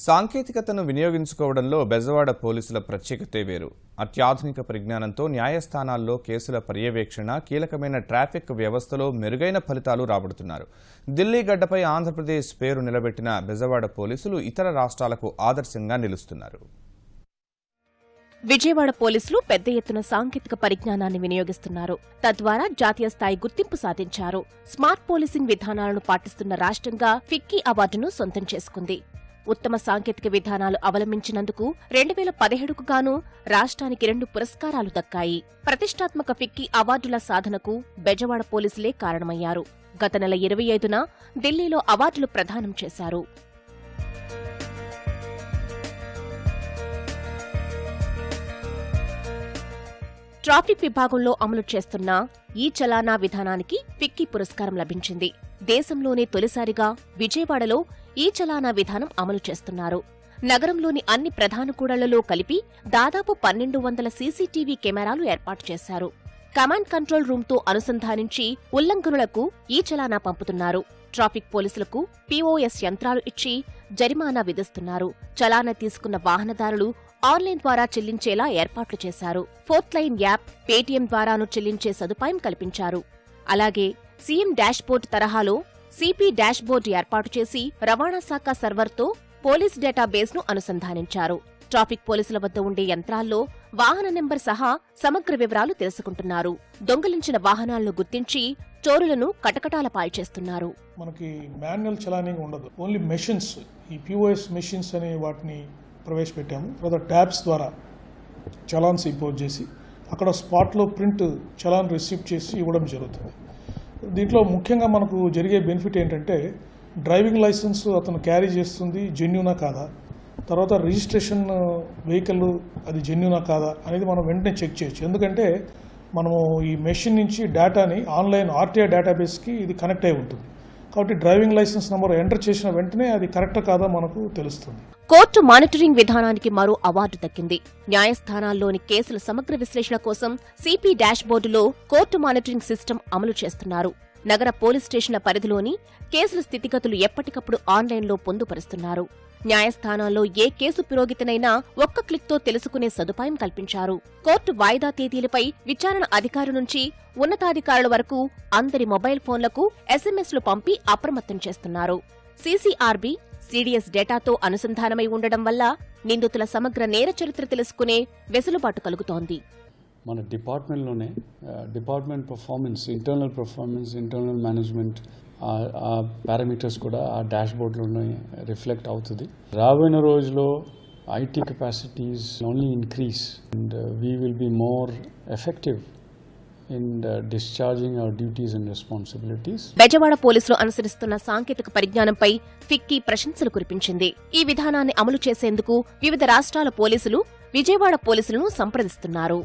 సాంకేతికతను వినియోగించుకోవడంలో బెజవాడ పోలీసుల ప్రత్యేకతే వేరు. అత్యాధునిక పరిజ్ఞానంతో న్యాయస్థానాల్లో కేసుల పర్యవేక్షణ, కీలకమైన ట్రాఫిక్ వ్యవస్థలో మెరుగైన ఫలితాలు రాబడుతున్నారు. ఢిల్లీ గడ్డపై ఆంధ్రప్రదేశ్ పేరు నిలబెట్టిన బెజవాడ పోలీసులు ఇతర రాష్ట్రాలకు ఆదర్శంగా నిలుస్తున్నారు. విజయవాడ పోలీసులు పెద్ద ఎత్తున సాంకేతిక పరిజ్ఞానాన్ని వినియోగిస్తున్నారు. తద్వారా జాతీయ స్థాయి గుర్తింపు సాధించారు. స్మార్ట్ పోలీసింగ్ విధానాలను పాటిస్తున్న రాష్ట్రంగా ఫిక్కీ అవార్డును సొంతం చేసుకుంది. ఉత్తమ సాంకేతిక విధానాలు అవలంబించినందుకు 2017కు గాను రాష్ట్రానికి 2 పురస్కారాలు దక్కాయి. ప్రతిష్టాత్మక ఫిక్కీ అవార్డుల సాధనకు బెజవాడ పోలీసులే కారణమయ్యారు. గత నెల 25న ఢిల్లీలో అవార్డులు ప్రదానం చేశారు. ట్రాఫిక్ విభాగంలో అమలు చేస్తున్న ఈ చలానా విధానానికి ఫిక్కీ పురస్కారం లభించింది. దేశంలోనే తొలిసారిగా విజయవాడలో ఈ చలానా విధానం అమలు చేస్తున్నారు. నగరంలోని అన్ని ప్రధాన కూడళ్లలో కలిపి దాదాపు 1200 సీసీటీవీ కెమెరాలు ఏర్పాటు చేశారు. కమాండ్ కంట్రోల్ రూమ్తో అనుసంధానించి ఉల్లంఘనులకు ఈ చలానా పంపుతున్నారు. ట్రాఫిక్ పోలీసులకు పీఓఎస్ యంత్రాలు ఇచ్చి జరిమానా విధిస్తున్నారు. చలానా తీసుకున్న వాహనదారులు ఆన్లైన్ ద్వారా చెల్లించేలా ఏర్పాట్లు చేశారు. ఫోర్త్ లైన్ యాప్, పేటీఎం ద్వారాను చెల్లించే సదుపాయం కల్పించారు. అలాగే సీఎం డాష్బోర్డ్ తరహాలో సిపి డాష్బోర్డ్ ఏర్పాటు చేసి రవాణా శాఖ సర్వర్తో పోలీస్ డేటాబేస్ను అనుసంధానించారు. ట్రాఫిక్ పోలీసుల వద్ద ఉండే యంత్రాల్లో వాహన నెంబర్ సహా సమగ్ర వివరాలు తెలుసుకుంటున్నారు. దొంగిలించిన వాహనాలను గుర్తించి చోరులను కటకటాల పాల్చేస్తున్నారు. మనకి మాన్యువల్ చలానింగ్ ఉండదు, ఓన్లీ మెషిన్స్, ఈ పిఓఎస్ మెషిన్స్ అనే వాటిని ప్రవేశపెట్టాము. తర్వాత ట్యాబ్స్ ద్వారా చలాన్స్ ఇంపోజ్ చేసి అక్కడ స్పాట్లో ప్రింట్ చలాన్ రిసీవ్ చేసి ఇవ్వడం జరుగుతుంది. దీంట్లో ముఖ్యంగా మనకు జరిగే బెనిఫిట్ ఏంటంటే డ్రైవింగ్ లైసెన్స్ అతను క్యారీ చేస్తుంది జెన్యూనా కాదా, తర్వాత రిజిస్ట్రేషన్ వెహికల్ అది జెన్యూనా కాదా అనేది మనం వెంటనే చెక్ చేయొచ్చు. ఎందుకంటే మనము ఈ మెషిన్ నుంచి డేటాని ఆన్లైన్ ఆర్టీఐ డేటాబేస్కి ఇది కనెక్ట్ అయి ఉంటుంది. కాబట్టి డ్రైవింగ్ లైసెన్స్ నెంబర్ ఎంటర్ చేసిన వెంటనే అది కరెక్ట్ కాదా మనకు తెలుస్తుంది. కోర్టు మానిటరింగ్ విధానానికి మరో అవార్డు దక్కింది. న్యాయస్థానాల్లోని కేసుల సమగ్ర విశ్లేషణ కోసం సిపి డాష్బోర్డులో కోర్టు మానిటరింగ్ సిస్టమ్ అమలు చేస్తున్నారు. నగర పోలీస్ స్టేషన్ల పరిధిలోని కేసుల స్థితిగతులు ఎప్పటికప్పుడు ఆన్లైన్లో పొందుపరుస్తున్నారు. న్యాయస్థానాల్లో ఏ కేసు పురోగతినైనా ఒక్క క్లిక్తో తెలుసుకునే సదుపాయం కల్పించారు. కోర్టు వాయిదా తేదీలపై విచారణ అధికారి నుంచి ఉన్నతాధికారుల వరకు అందరి మొబైల్ ఫోన్లకు ఎస్ఎంఎస్లు పంపి అప్రమత్తం చేస్తున్నారు. సీసీఆర్బీ, సీడీఎస్ డేటాతో అనుసంధానమై ఉండడం వల్ల నిందితుల సమగ్ర నేర చరిత్ర తెలుసుకునే వెసులుబాటు కలుగుతోంది. మన డిపార్ట్మెంట్లోనే డిపార్ట్మెంట్ పర్ఫార్మెన్స్, ఇంటర్నల్ మేనేజ్మెంట్ ఆ పారామీటర్స్ కూడా ఆ డాష్బోర్డ్లోనే రిఫ్లెక్ట్ అవుతుంది. రాబోయే రోజులో IT capacities only increase and we will be more effective in discharging our duties and responsibilities. Bezawada పోలీసులు అనుసరిస్తున్న సాంకేతిక పరిజ్ఞానంపై ఫిక్కీ ప్రశంసలు కురిపించింది. ఈ విధానాన్ని అమలు చేసేందుకు వివిధ రాష్ట్రాల పోలీసులు విజయవాడ పోలీసులను సంప్రదిస్తున్నారు.